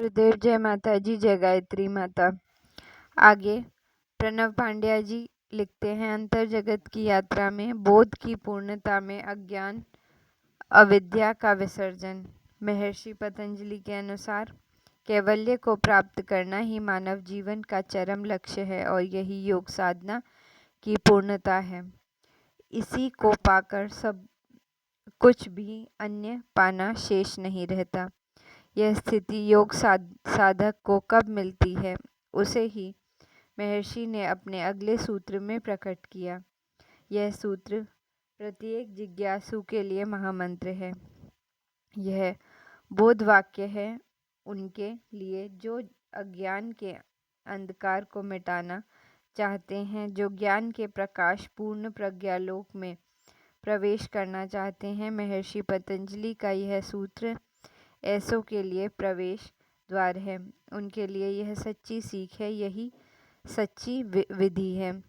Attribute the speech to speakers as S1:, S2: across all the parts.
S1: गुरुदेव, जय माता जी, जय गायत्री माता। आगे प्रणव पांड्या जी लिखते हैं, अंतर जगत की यात्रा में बोध की पूर्णता में अज्ञान अविद्या का विसर्जन। महर्षि पतंजलि के अनुसार कैवल्य को प्राप्त करना ही मानव जीवन का चरम लक्ष्य है और यही योग साधना की पूर्णता है। इसी को पाकर सब कुछ भी अन्य पाना शेष नहीं रहता। यह स्थिति योग साधक को कब मिलती है, उसे ही महर्षि ने अपने अगले सूत्र में प्रकट किया। यह सूत्र प्रत्येक जिज्ञासु के लिए महामंत्र है। यह बोध वाक्य है उनके लिए जो अज्ञान के अंधकार को मिटाना चाहते हैं, जो ज्ञान के प्रकाश पूर्ण प्रज्ञालोक में प्रवेश करना चाहते हैं। महर्षि पतंजलि का यह सूत्र ऐसों के लिए प्रवेश द्वार है। उनके लिए यह सच्ची सीख है, यही सच्ची विधि है।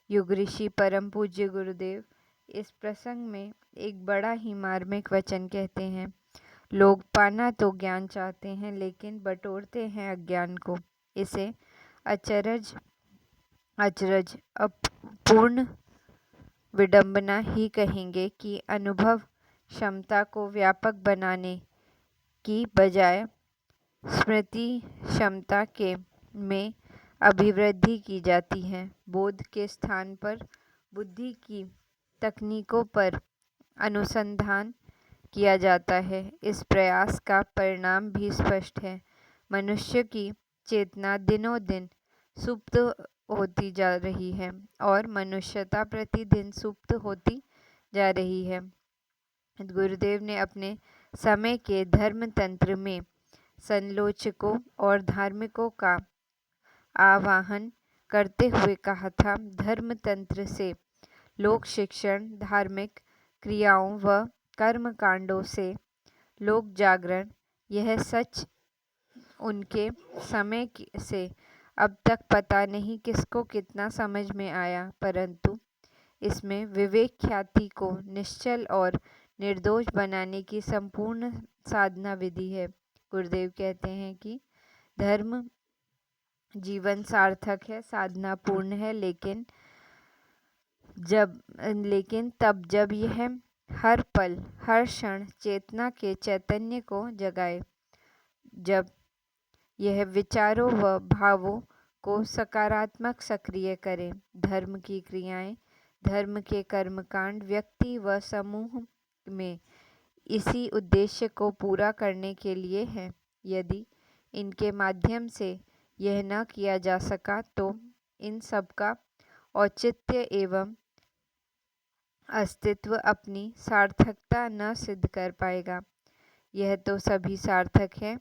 S1: युग ऋषि परम पूज्य गुरुदेव इस प्रसंग में एक बड़ा ही मार्मिक वचन कहते हैं। लोग पाना तो ज्ञान चाहते हैं, लेकिन बटोरते हैं अज्ञान को। इसे अचरज अपूर्ण विडंबना ही कहेंगे कि अनुभव क्षमता को व्यापक बनाने की बजाय स्मृति क्षमता के में अभिवृद्धि की जाती है। बोध के स्थान पर बुद्धि की तकनीकों पर अनुसंधान किया जाता है। इस प्रयास का परिणाम भी स्पष्ट है। मनुष्य की चेतना दिनों दिन सुप्त होती जा रही है और मनुष्यता प्रतिदिन सुप्त होती जा रही है। गुरुदेव ने अपने समय के धर्मतंत्र में संलोचकों और धार्मिकों का आह्वान करते हुए कहा था, धर्मतंत्र से लोक शिक्षण, धार्मिक क्रियाओं व कर्मकांडों से लोक जागरण, यह सच उनके समय से अब तक पता नहीं किसको कितना समझ में आया, परंतु इसमें विवेक ख्याति को निश्चल और निर्दोष बनाने की संपूर्ण साधना विधि है। गुरुदेव कहते हैं कि धर्म जीवन सार्थक है, साधना पूर्ण है, लेकिन तब जब यह हर पल हर क्षण चेतना के चैतन्य को जगाए, जब यह विचारों व भावों को सकारात्मक सक्रिय करे। धर्म की क्रियाएं, धर्म के कर्मकांड व्यक्ति व समूह में इसी उद्देश्य को पूरा करने के लिए है। यदि इनके माध्यम से यह न किया जा सका तो इन सब का औचित्य एवं अस्तित्व अपनी सार्थकता न सिद्ध कर पाएगा। यह तो सभी सार्थक है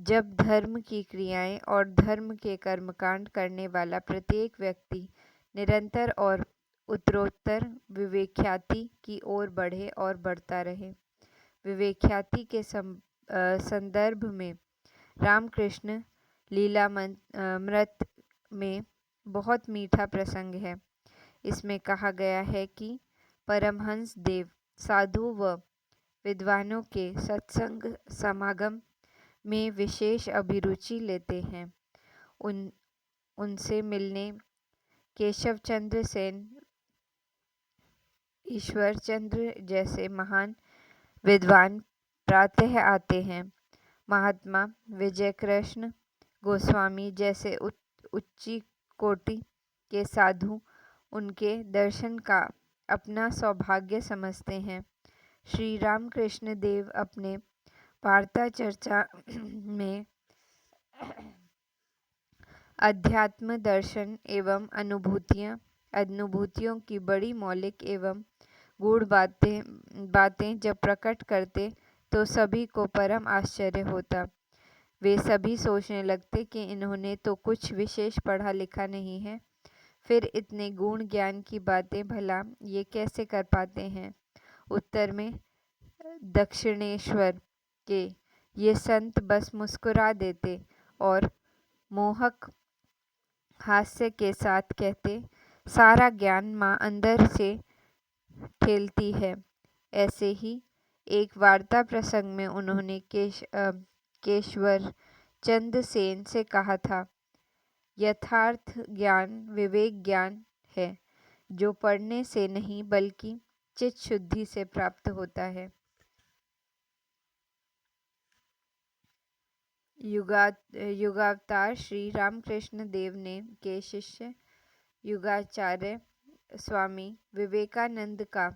S1: जब धर्म की क्रियाएं और धर्म के कर्मकांड करने वाला प्रत्येक व्यक्ति निरंतर और उत्तरोत्तर विवेकख्याति की ओर बढ़े और बढ़ता रहे। विवेकख्याति के संदर्भ में रामकृष्ण लीलामृत में बहुत मीठा प्रसंग है। इसमें कहा गया है कि परमहंस देव साधु व विद्वानों के सत्संग समागम में विशेष अभिरुचि लेते हैं। उनसे मिलने केशव चंद्र सेन, ईश्वर चंद्र जैसे महान विद्वान प्रातः आते हैं। महात्मा विजय कृष्ण गोस्वामी जैसे उच्ची कोटि के साधु उनके दर्शन का अपना सौभाग्य समझते हैं। श्री रामकृष्ण देव अपने वार्ता चर्चा में अध्यात्म दर्शन एवं अनुभूतियों की बड़ी मौलिक एवं गूढ़ बातें जब प्रकट करते तो सभी को परम आश्चर्य होता। वे सभी सोचने लगते कि इन्होंने तो कुछ विशेष पढ़ा लिखा नहीं है, फिर इतने गुण ज्ञान की बातें भला ये कैसे कर पाते हैं। उत्तर में दक्षिणेश्वर के ये संत बस मुस्कुरा देते और मोहक हास्य के साथ कहते, सारा ज्ञान माँ अंदर से ठेलती है। ऐसे ही एक वार्ता प्रसंग में उन्होंने केशवर चंद सेन से कहा था, यथार्थ ज्ञान विवेक ज्ञान है, जो पढ़ने से नहीं बल्कि चित्त शुद्धि से प्राप्त होता है। युगावतार श्री रामकृष्ण देव ने के शिष्य युगाचार्य स्वामी विवेकानंद का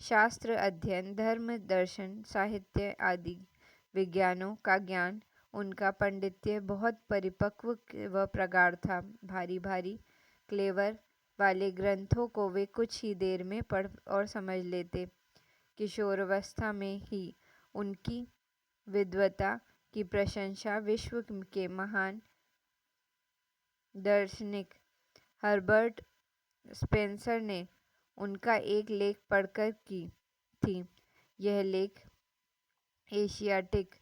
S1: शास्त्र अध्ययन, धर्म, दर्शन, साहित्य आदि विज्ञानों का ज्ञान, उनका पांडित्य बहुत परिपक्व व प्रगाढ़ था। भारी भारी क्लेवर वाले ग्रंथों को वे कुछ ही देर में पढ़ और समझ लेते। किशोरावस्था में ही उनकी विद्वता की प्रशंसा विश्व के महान दार्शनिक हर्बर्ट स्पेंसर ने उनका एक लेख पढ़कर की थी। यह लेख एशियाटिक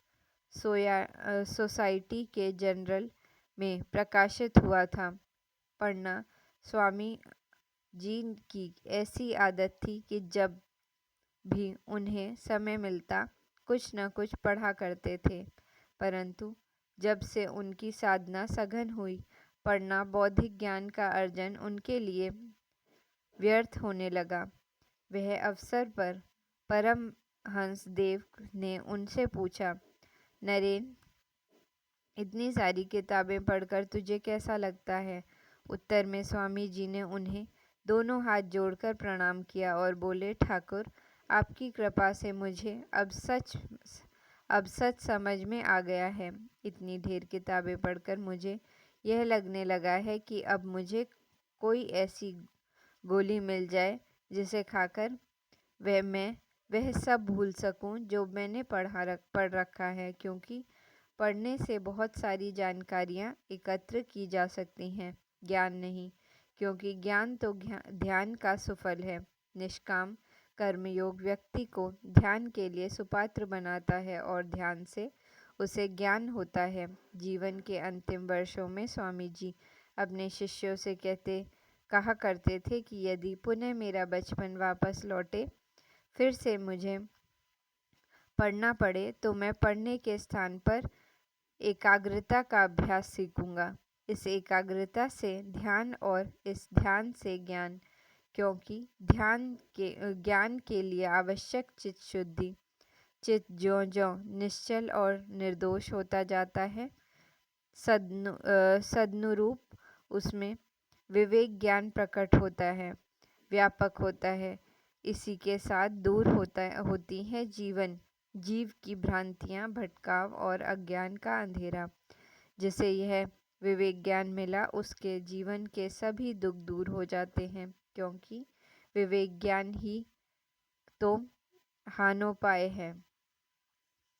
S1: सोसाइटी के जर्नल में प्रकाशित हुआ था। पढ़ना स्वामी जी की ऐसी आदत थी कि जब भी उन्हें समय मिलता कुछ न कुछ पढ़ा करते थे, परंतु जब से उनकी साधना सघन हुई, पढ़ना बौद्धिक ज्ञान का अर्जन उनके लिए व्यर्थ होने लगा। वह अवसर पर परमहंस देव ने उनसे पूछा, नरेन, इतनी सारी किताबें पढ़कर तुझे कैसा लगता है? उत्तर में स्वामी जी ने उन्हें दोनों हाथ जोड़कर प्रणाम किया और बोले, ठाकुर, आपकी कृपा से मुझे अब सच समझ में आ गया है। इतनी ढेर किताबें पढ़कर मुझे यह लगने लगा है कि अब मुझे कोई ऐसी गोली मिल जाए जिसे खाकर मैं वह सब भूल सकूं जो मैंने पढ़ रखा है, क्योंकि पढ़ने से बहुत सारी जानकारियाँ एकत्र की जा सकती हैं, ज्ञान नहीं, क्योंकि ज्ञान तो ध्यान का सुफल है। निष्काम कर्मयोग व्यक्ति को ध्यान के लिए सुपात्र बनाता है और ध्यान से उसे ज्ञान होता है। जीवन के अंतिम वर्षों में स्वामी जी अपने शिष्यों से कहा करते थे कि यदि पुनः मेरा बचपन वापस लौटे, फिर से मुझे पढ़ना पड़े, तो मैं पढ़ने के स्थान पर एकाग्रता का अभ्यास सीखूंगा। इस एकाग्रता से ध्यान और इस ध्यान से ज्ञान, क्योंकि ज्ञान के लिए आवश्यक चित्त शुद्धि। चित्त ज्यों ज्यों निश्चल और निर्दोष होता जाता है, सदनुरूप उसमें विवेक ज्ञान प्रकट होता है, व्यापक होता है। इसी के साथ दूर होती है जीव की भ्रांतियाँ, भटकाव और अज्ञान का अंधेरा। जिसे यह विवेक ज्ञान मिला, उसके जीवन के सभी दुख दूर हो जाते हैं, क्योंकि विवेक ज्ञान ही तो हानोपाय है।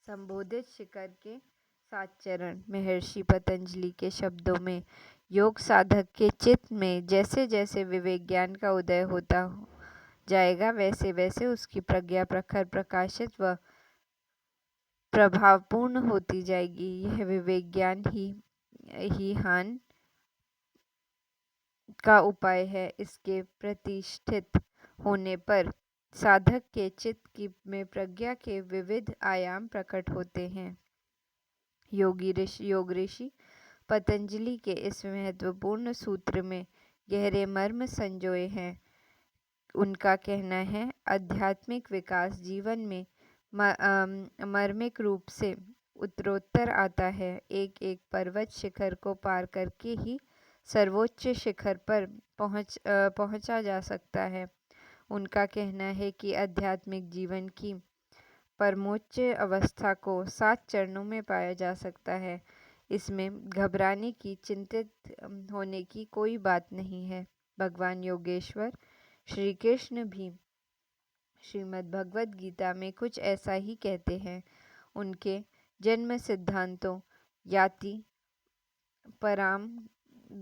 S1: संबोधित शिखर के 7 चरण। महर्षि पतंजलि के शब्दों में, योग साधक के चित्त में जैसे जैसे विवेक ज्ञान का उदय होता जाएगा, वैसे वैसे उसकी प्रज्ञा प्रखर, प्रकाशित व प्रभावपूर्ण होती जाएगी। यह विवेक ज्ञान ही हान का उपाय है। इसके प्रतिष्ठित होने पर साधक के चित्त में प्रज्ञा के विविध आयाम प्रकट होते हैं। योग ऋषि पतंजलि के इस महत्वपूर्ण सूत्र में गहरे मर्म संजोए हैं। उनका कहना है, आध्यात्मिक विकास जीवन में मर्मिक रूप से उत्तरोत्तर आता है। एक एक पर्वत शिखर को पार करके ही सर्वोच्च शिखर पर पहुंचा जा सकता है। उनका कहना है कि आध्यात्मिक जीवन की परमोच्च अवस्था को 7 चरणों में पाया जा सकता है। इसमें घबराने की, चिंतित होने की कोई बात नहीं है। भगवान योगेश्वर श्री कृष्ण भी श्रीमद् भगवद गीता में कुछ ऐसा ही कहते हैं। उनके जन्म सिद्धांतों याति पराम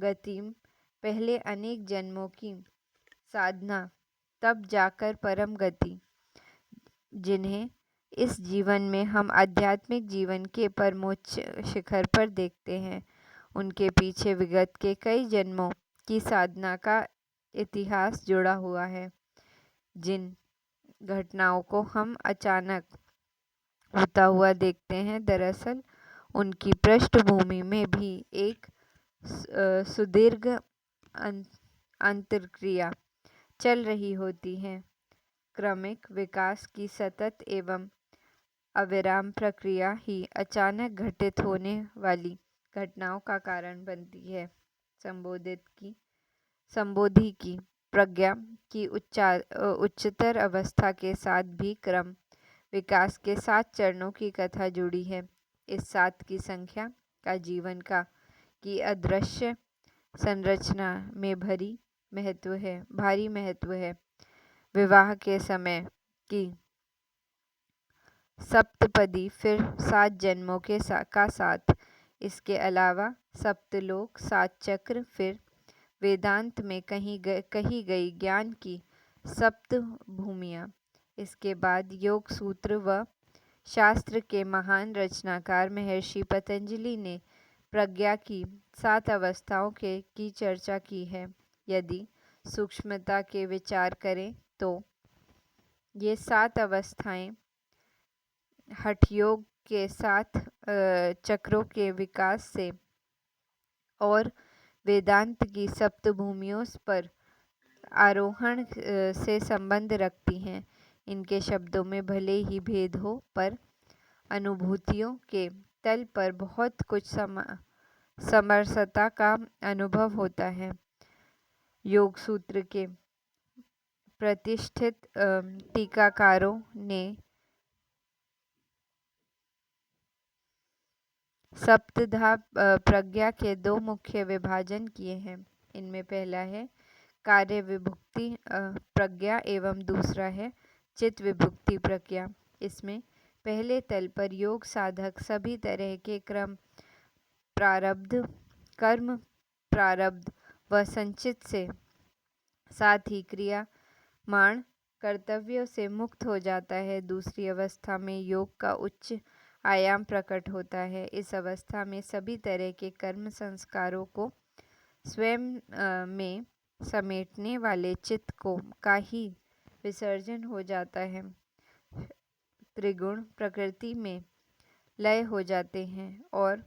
S1: गतिम, पहले अनेक जन्मों की साधना, तब जाकर परम गति, जिन्हें इस जीवन में हम आध्यात्मिक जीवन के परमोच्च शिखर पर देखते हैं, उनके पीछे विगत के कई जन्मों की साधना का इतिहास जुड़ा हुआ है। जिन घटनाओं को हम अचानक होता हुआ देखते हैं, दरअसल उनकी पृष्ठभूमि में भी एक सुदीर्घ अंतर्क्रिया चल रही होती है। क्रमिक विकास की सतत एवं अविराम प्रक्रिया ही अचानक घटित होने वाली घटनाओं का कारण बनती है। संबोधि की प्रज्ञा की उच्चतर अवस्था के साथ भी क्रम विकास के 7 चरणों की कथा जुड़ी है। इस 7 की संख्या का जीवन का की अदृश्य संरचना में भारी महत्व है। विवाह के समय की सप्तपदी, फिर 7 जन्मों का साथ, इसके अलावा सप्तलोक, 7 चक्र, फिर वेदांत में कही गई ज्ञान की सप्त भूमियाँ। इसके बाद योग सूत्र व शास्त्र के महान रचनाकार महर्षि पतंजलि ने प्रज्ञा की 7 अवस्थाओं की चर्चा की है। यदि सूक्ष्मता के विचार करें तो ये 7 अवस्थाएं हठयोग के 7 चक्रों के विकास से और वेदांत की सप्तभूमियों पर आरोहण से संबंध रखती हैं। इनके शब्दों में भले ही भेद हो, पर अनुभूतियों के तल पर बहुत कुछ समरसता का अनुभव होता है। योग सूत्र के प्रतिष्ठित टीकाकारों ने सप्तधा प्रज्ञा के 2 मुख्य विभाजन किए हैं। इनमें पहला है कार्य विभुक्ति प्रज्ञा एवं दूसरा है चित्त विभुक्ति प्रज्ञा। इसमें पहले तल पर योग साधक सभी तरह के कर्म प्रारब्ध व संचित से साथ ही क्रियामाण कर्तव्यों से मुक्त हो जाता है। दूसरी अवस्था में योग का उच्च आयाम प्रकट होता है। इस अवस्था में सभी तरह के कर्म संस्कारों को स्वयं में समेटने वाले चित्त का ही विसर्जन हो जाता है। त्रिगुण प्रकृति में लय हो जाते हैं और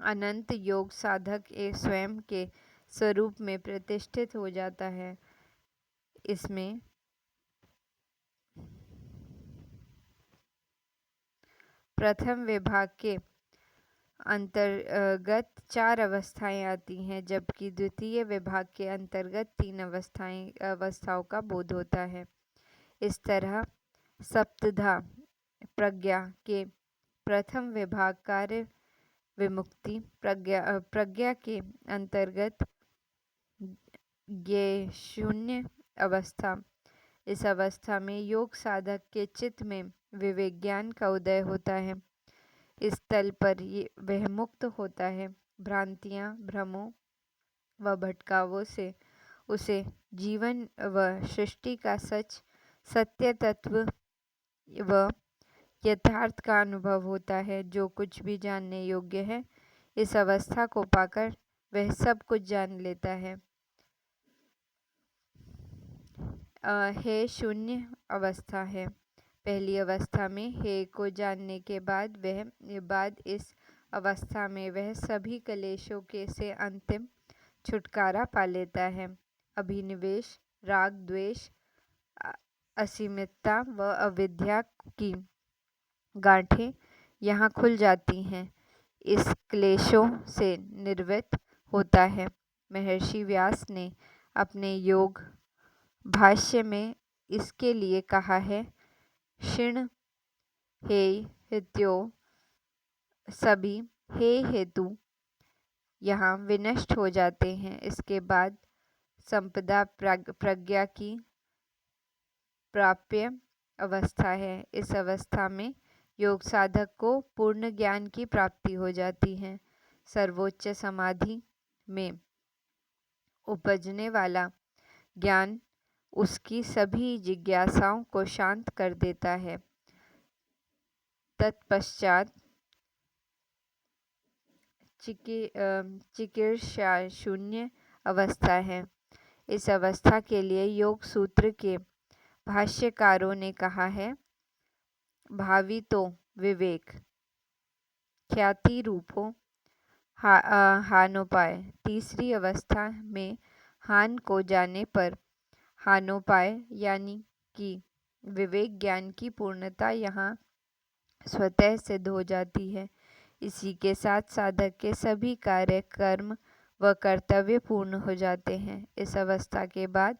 S1: अनंत योग साधक स्वयं के स्वरूप में प्रतिष्ठित हो जाता है। इसमें प्रथम विभाग के अंतर्गत 4 अवस्थाएं आती हैं, जबकि द्वितीय विभाग के अंतर्गत 3 अवस्थाओं का बोध होता है। इस तरह सप्तधा प्रज्ञा के प्रथम विभाग कार्य विमुक्ति प्रज्ञा के अंतर्गत ज्ञेय शून्य अवस्था। इस अवस्था में योग साधक के चित्त में विवेक ज्ञान का उदय होता है। इस तल पर वह मुक्त होता है। भ्रांतियां, भ्रमों व भटकावों से उसे जीवन व सृष्टि का सत्य तत्व व यथार्थ का अनुभव होता है। जो कुछ भी जानने योग्य है, इस अवस्था को पाकर वह सब कुछ जान लेता है। हे शून्य अवस्था है। पहली अवस्था में हे को जानने के बाद इस अवस्था में वह सभी क्लेशों से अंतिम छुटकारा पा लेता है। अभिनिवेश, राग, द्वेष, असीमितता व अविद्या की गांठें यहाँ खुल जाती हैं। इस क्लेशों से निर्वृत्त होता है। महर्षि व्यास ने अपने योग भाष्य में इसके लिए कहा है, क्षीण हे हेत्यो सभी हे हेतु यहाँ विनष्ट हो जाते हैं। इसके बाद संपदा प्रज्ञा की प्राप्य अवस्था है। इस अवस्था में योग साधक को पूर्ण ज्ञान की प्राप्ति हो जाती है। सर्वोच्च समाधि में उपजने वाला ज्ञान उसकी सभी जिज्ञासाओं को शांत कर देता है। तत्पश्चात चिकीर्षा शून्य अवस्था है। इस अवस्था के लिए योग सूत्र के भाष्यकारों ने कहा है, भावी तो विवेक ख्याति रूपों हानोपाय। तीसरी अवस्था में हान को जाने पर हानोपाय यानी कि विवेक ज्ञान की पूर्णता यहाँ स्वतः सिद्ध हो जाती है। इसी के साथ साधक के सभी कार्य, कर्म व कर्तव्य पूर्ण हो जाते हैं। इस अवस्था के बाद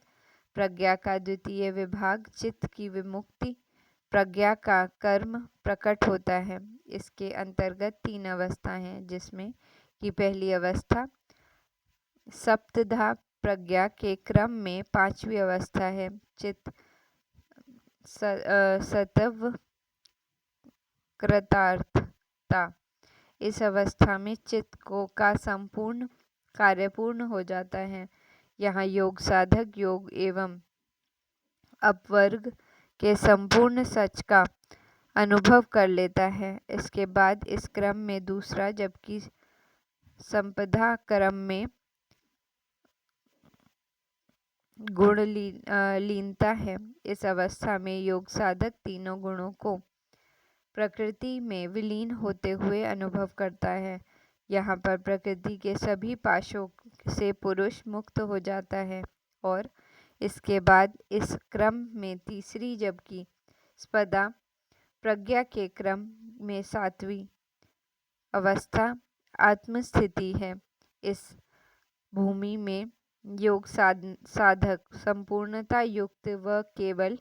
S1: प्रज्ञा का द्वितीय विभाग चित्त की विमुक्ति प्रज्ञा का कर्म प्रकट होता है। इसके अंतर्गत 3 अवस्था हैं, जिसमें कि पहली अवस्था सप्तधा प्रज्ञा के क्रम में 5वीं अवस्था है चित्त सत्व कृतार्थता। इस अवस्था में चित्त का संपूर्ण कार्य पूर्ण हो जाता है। यहाँ योग साधक योग एवं अपवर्ग के संपूर्ण सच का अनुभव कर लेता है। इसके बाद इस क्रम में दूसरा, जबकि संपदा क्रम में गुण लीनता है। इस अवस्था में योग साधक तीनों गुणों को प्रकृति में विलीन होते हुए अनुभव करता है। यहाँ पर प्रकृति के सभी पाशों से पुरुष मुक्त हो जाता है। और इसके बाद इस क्रम में तीसरी, जबकि स्पदा प्रज्ञा के क्रम में 7वीं अवस्था आत्मस्थिति है। इस भूमि में योग साधक संपूर्णता युक्त व केवल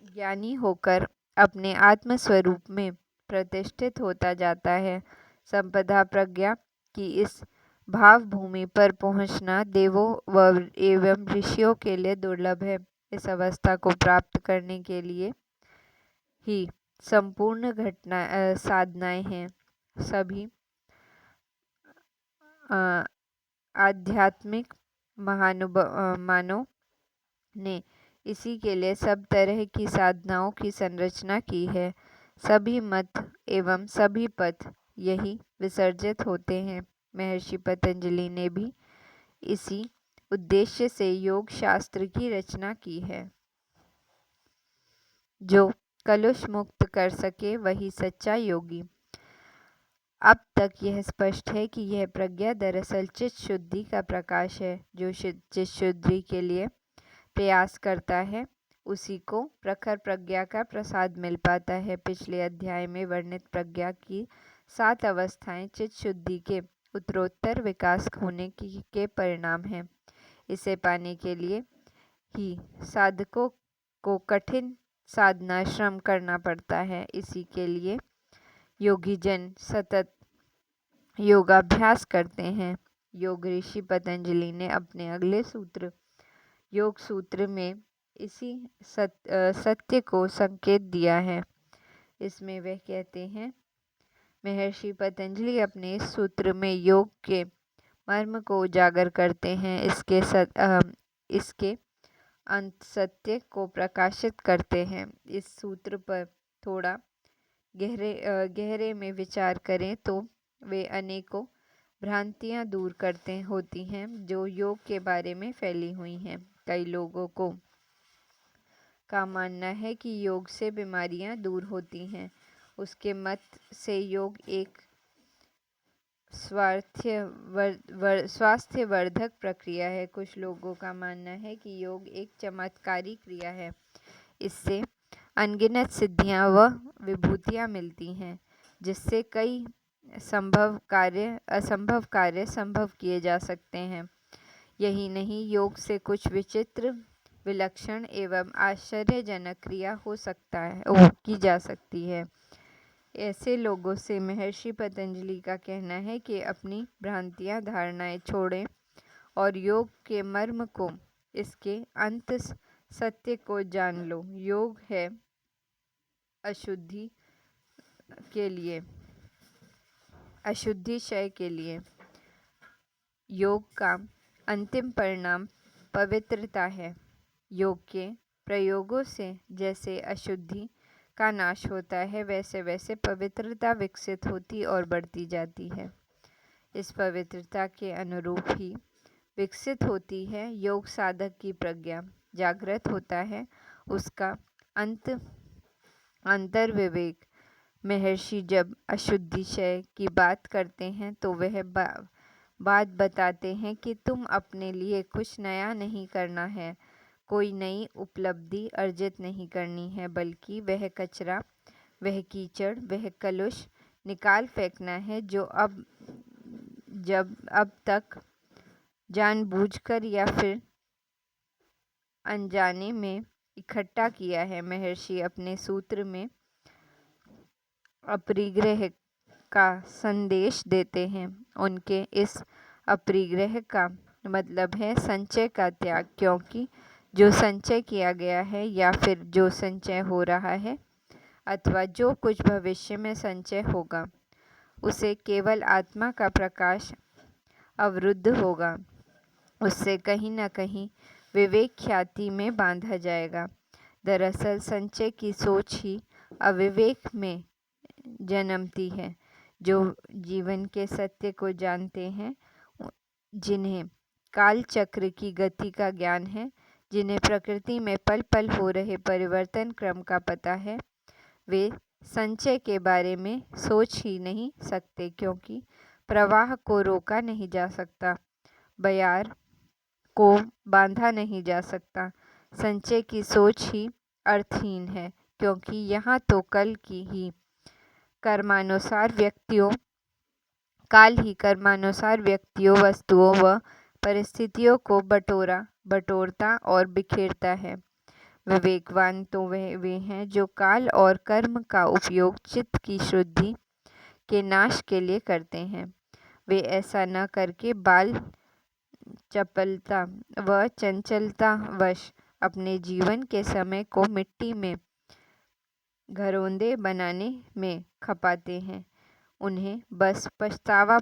S1: ज्ञानी होकर अपने आत्म स्वरूप में प्रतिष्ठित होता जाता है। संपदा प्रज्ञा की इस भाव भूमि पर पहुंचना देवों व एवं ऋषियों के लिए दुर्लभ है। इस अवस्था को प्राप्त करने के लिए ही संपूर्ण साधनाएं हैं। सभी आध्यात्मिक मानव ने इसी के लिए सब तरह की साधनाओं की संरचना की है। सभी मत एवं सभी पथ यही विसर्जित होते हैं। महर्षि पतंजलि ने भी इसी उद्देश्य से योग शास्त्र की रचना की है। जो कलुष मुक्त कर सके वही सच्चा योगी। अब तक यह स्पष्ट है कि यह प्रज्ञा दरअसल चित्त शुद्धि का प्रकाश है। जो चित्त शुद्धि के लिए प्रयास करता है उसी को प्रखर प्रज्ञा का प्रसाद मिल पाता है। पिछले अध्याय में वर्णित प्रज्ञा की 7 अवस्थाएं चित्त शुद्धि के उत्तरोत्तर विकास होने के परिणाम हैं। इसे पाने के लिए ही साधकों को कठिन साधना श्रम करना पड़ता है। इसी के लिए योगी जन सतत योगाभ्यास करते हैं। योग ऋषि पतंजलि ने अपने अगले सूत्र योग सूत्र में इसी सत्य को संकेत दिया है। इसमें वह कहते हैं, महर्षि पतंजलि अपने इस सूत्र में योग के मर्म को उजागर करते हैं। इसके अंत सत्य को प्रकाशित करते हैं। इस सूत्र पर थोड़ा गहरे में विचार करें तो वे अनेकों भ्रांतियां दूर करते होती हैं जो योग के बारे में फैली हुई हैं। कई लोगों का मानना है कि योग से बीमारियां दूर होती हैं। उसके मत से योग एक स्वास्थ्यवर्धक प्रक्रिया है। कुछ लोगों का मानना है कि योग एक चमत्कारी क्रिया है। इससे अनगिनत सिद्धियां व विभूतियां मिलती हैं, जिससे कई असंभव कार्य संभव किए जा सकते हैं। यही नहीं, योग से कुछ विचित्र, विलक्षण एवं आश्चर्यजनक क्रिया की जा सकती है। ऐसे लोगों से महर्षि पतंजलि का कहना है कि अपनी भ्रांतियां धारणाएं छोड़ें और योग के मर्म को, इसके अंत सत्य को जान लो। योग है अशुद्धि क्षय के लिए। योग का अंतिम परिणाम पवित्रता है। योग के प्रयोगों से जैसे अशुद्धि का नाश होता है, वैसे वैसे पवित्रता विकसित होती और बढ़ती जाती है। इस पवित्रता के अनुरूप ही विकसित होती है योग साधक की प्रज्ञा। जागृत होता है उसका अंत अंतर्विवेक। महर्षि जब अशुद्धिशय की बात करते हैं तो वह बात बताते हैं कि तुम अपने लिए कुछ नया नहीं करना है, कोई नई उपलब्धि अर्जित नहीं करनी है, बल्कि वह कचरा, वह कीचड़, वह कलुष निकाल फेंकना है जो अब तक जानबूझकर या फिर अनजाने में इकट्ठा किया है। महर्षि अपने सूत्र में अपरिग्रह का संदेश देते हैं। उनके इस अपरिग्रह का मतलब है संचय का त्याग, क्योंकि जो संचय किया गया है या फिर जो संचय हो रहा है अथवा जो कुछ भविष्य में संचय होगा, उसे केवल आत्मा का प्रकाश अवरुद्ध होगा, उससे कहीं न कहीं विवेक ख्याति में बांधा जाएगा। दरअसल संचय की सोच ही अविवेक में जन्मती है। जो जीवन के सत्य को जानते हैं, जिन्हें काल चक्र की गति का ज्ञान है, जिन्हें प्रकृति में पल पल हो रहे परिवर्तन क्रम का पता है, वे संचय के बारे में सोच ही नहीं सकते, क्योंकि प्रवाह को रोका नहीं जा सकता, बयार को बांधा नहीं जा सकता। संचय की सोच ही अर्थहीन है, क्योंकि यहाँ तो काल ही कर्मानुसार व्यक्तियों, वस्तुओं व परिस्थितियों को बटोरता और बिखेरता है। विवेकवान तो वे हैं जो काल और कर्म का उपयोग चित्त की शुद्धि के नाश के लिए करते हैं। वे ऐसा न करके बाल चपलता व चंचलता वश अपने जीवन के समय को मिट्टी में घरौंदे बनाने में खपाते हैं। उन्हें बस पछताना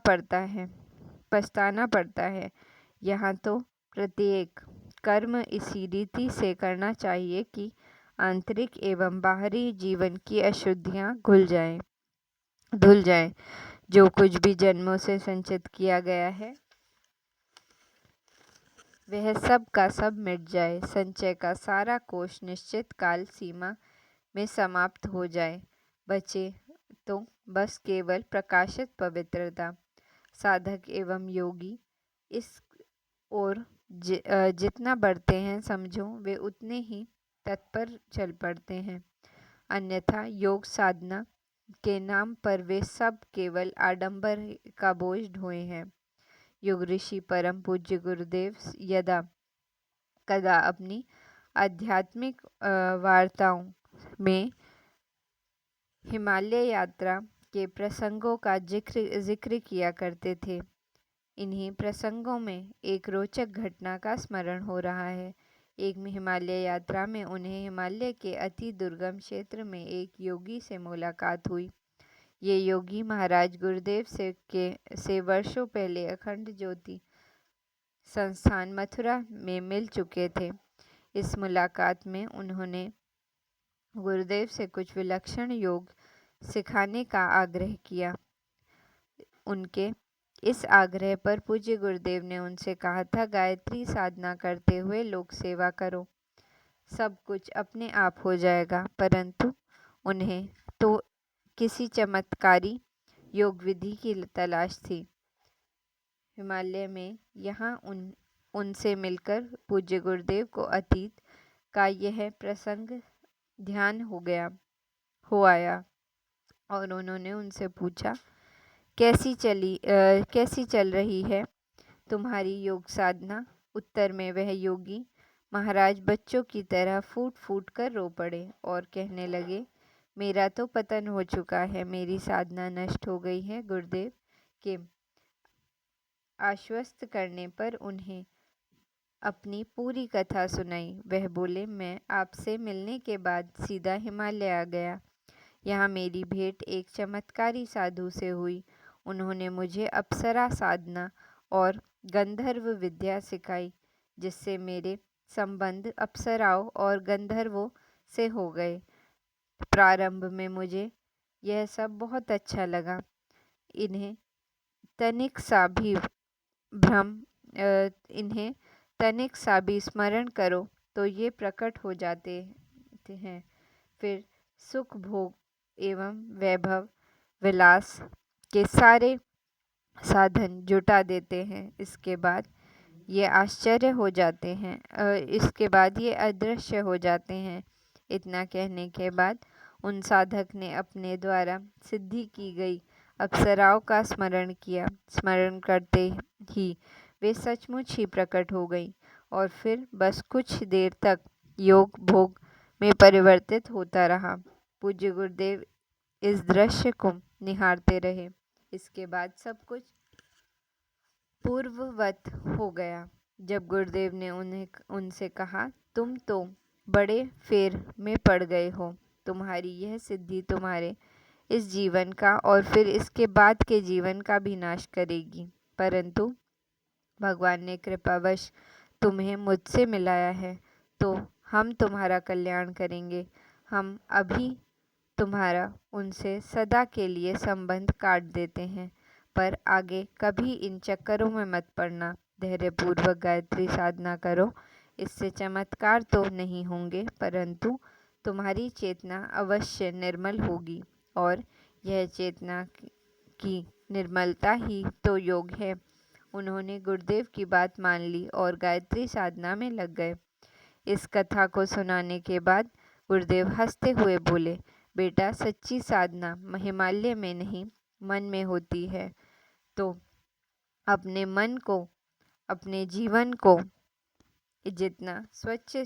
S1: पड़ता है। यहाँ तो प्रत्येक कर्म इसी रीति से करना चाहिए कि आंतरिक एवं बाहरी जीवन की अशुद्धियाँ धुल जाएं। जो कुछ भी जन्मों से संचित किया गया है वह सब का सब मिट जाए। संचय का सारा कोष निश्चित काल सीमा में समाप्त हो जाए। बचे तो बस केवल प्रकाशित पवित्रता। साधक एवं योगी इस ओर जितना बढ़ते हैं, समझो वे उतने ही तत्पर चल पड़ते हैं। अन्यथा योग साधना के नाम पर वे सब केवल आडंबर का बोझ ढोए हैं। योग ऋषि परम पूज्य गुरुदेव यदा कदा अपनी आध्यात्मिक वार्ताओं में हिमालय यात्रा के प्रसंगों का जिक्र किया करते थे। इन्हीं प्रसंगों में एक रोचक घटना का स्मरण हो रहा है। एक हिमालय यात्रा में उन्हें हिमालय के अति दुर्गम क्षेत्र में एक योगी से मुलाकात हुई। ये योगी महाराज गुरुदेव से वर्षों पहले अखंड ज्योति संस्थान मथुरा में मिल चुके थे। इस मुलाकात में उन्होंने गुरुदेव से कुछ विलक्षण योग सिखाने का आग्रह किया। उनके इस आग्रह पर पूज्य गुरुदेव ने उनसे कहा था, गायत्री साधना करते हुए लोक सेवा करो, सब कुछ अपने आप हो जाएगा। परंतु उन्हें तो किसी चमत्कारी योग विधि की तलाश थी। हिमालय में यहाँ उनसे मिलकर पूज्य गुरुदेव को अतीत का यह प्रसंग ध्यान हो आया और उन्होंने उनसे पूछा, कैसी चल रही है तुम्हारी योग साधना? उत्तर में वह योगी महाराज बच्चों की तरह फूट फूट कर रो पड़े और कहने लगे, मेरा तो पतन हो चुका है, मेरी साधना नष्ट हो गई है। गुरुदेव के आश्वस्त करने पर उन्हें अपनी पूरी कथा सुनाई। वह बोले, मैं आपसे मिलने के बाद सीधा हिमालय आ गया। यहाँ मेरी भेंट एक चमत्कारी साधु से हुई। उन्होंने मुझे अप्सरा साधना और गंधर्व विद्या सिखाई, जिससे मेरे संबंध अप्सराओं और गंधर्वों से हो गए। प्रारंभ में मुझे यह सब बहुत अच्छा लगा। इन्हें तनिक सा भी स्मरण करो तो ये प्रकट हो जाते देते हैं। फिर सुख भोग एवं वैभव विलास के सारे साधन जुटा देते हैं। इसके बाद ये आश्चर्य हो जाते हैं, इसके बाद ये अदृश्य हो जाते हैं। इतना कहने के बाद उन साधक ने अपने द्वारा सिद्धि की गई अप्सराओं का स्मरण किया। स्मरण करते ही वे सचमुच ही प्रकट हो गई और फिर बस कुछ देर तक योग भोग में परिवर्तित होता रहा। पूज्य गुरुदेव इस दृश्य को निहारते रहे। इसके बाद सब कुछ पूर्ववत हो गया। जब गुरुदेव ने उनसे कहा, तुम तो बड़े फेर में पड़ गए हो। तुम्हारी यह सिद्धि तुम्हारे इस जीवन का और फिर इसके बाद के जीवन का भी नाश करेगी, परंतु भगवान ने कृपावश तुम्हें मुझसे मिलाया है तो हम तुम्हारा कल्याण करेंगे। हम अभी तुम्हारा उनसे सदा के लिए संबंध काट देते हैं, पर आगे कभी इन चक्करों में मत पड़ना। धैर्यपूर्वक गायत्री साधना करो। इससे चमत्कार तो नहीं होंगे, परंतु तुम्हारी चेतना अवश्य निर्मल होगी और यह चेतना की निर्मलता ही तो योग है। उन्होंने गुरुदेव की बात मान ली और गायत्री साधना में लग गए। इस कथा को सुनाने के बाद गुरुदेव हंसते हुए बोले, बेटा, सच्ची साधना हिमालय में नहीं मन में होती है। तो अपने मन को, अपने जीवन को जितना स्वच्छ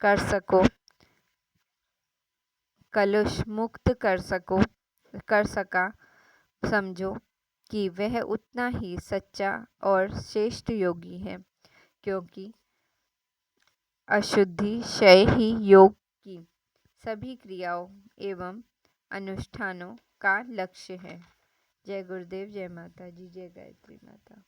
S1: कर सको, कलुष मुक्त कर सका समझो कि वह उतना ही सच्चा और श्रेष्ठ योगी है, क्योंकि अशुद्धि क्षय ही योग की सभी क्रियाओं एवं अनुष्ठानों का लक्ष्य है। जय गुरुदेव, जय माता जी, जय गायत्री माता।